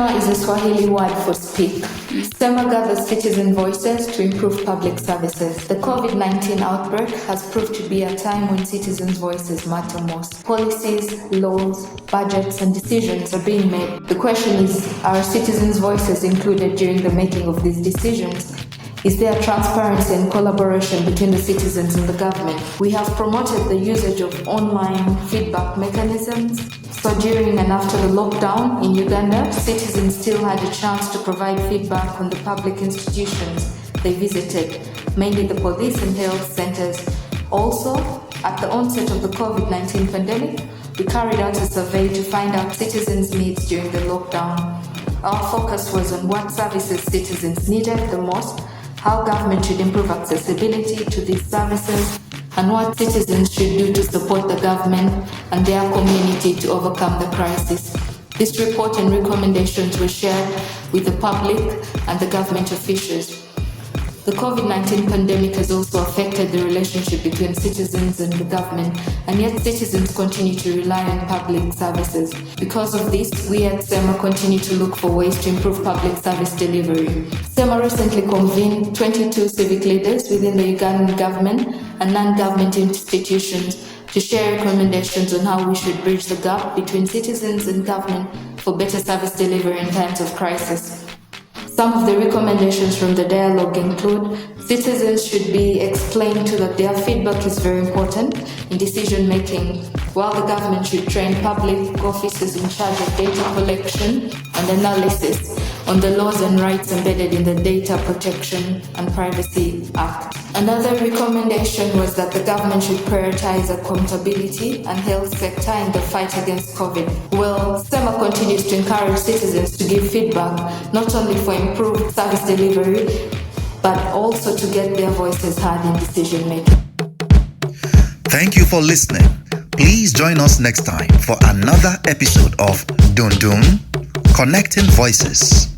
SEMA is a Swahili word for speak. SEMA gathers citizen voices to improve public services. The COVID-19 outbreak has proved to be a time when citizens' voices matter most. Policies, laws, budgets, and decisions are being made. The question is, are citizens' voices included during the making of these decisions? Is there transparency and collaboration between the citizens and the government? We have promoted the usage of online feedback mechanisms. So during and after the lockdown in Uganda, citizens still had a chance to provide feedback on the public institutions they visited, mainly the police and health centers. Also, at the onset of the COVID-19 pandemic, we carried out a survey to find out citizens' needs during the lockdown. Our focus was on what services citizens needed the most, how government should improve accessibility to these services, and what citizens should do to support the government and their community to overcome the crisis. This report and recommendations were shared with the public and the government officials. The COVID-19 pandemic has also affected the relationship between citizens and the government, and yet citizens continue to rely on public services. Because of this, we at SEMA continue to look for ways to improve public service delivery. SEMA recently convened 22 civic leaders within the Ugandan government and non-government institutions to share recommendations on how we should bridge the gap between citizens and government for better service delivery in times of crisis. Some of the recommendations from the dialogue include citizens should be explained to that their feedback is very important in decision making, while the government should train public officers in charge of data collection and analysis on the laws and rights embedded in the Data Protection and Privacy Act. Another recommendation was that the government should prioritize accountability and health sector in the fight against COVID. Well, SEMA continues to encourage citizens to give feedback, not only for improved service delivery, but also to get their voices heard in decision making. Thank you for listening. Please join us next time for another episode of DùnDún, Connecting Voices.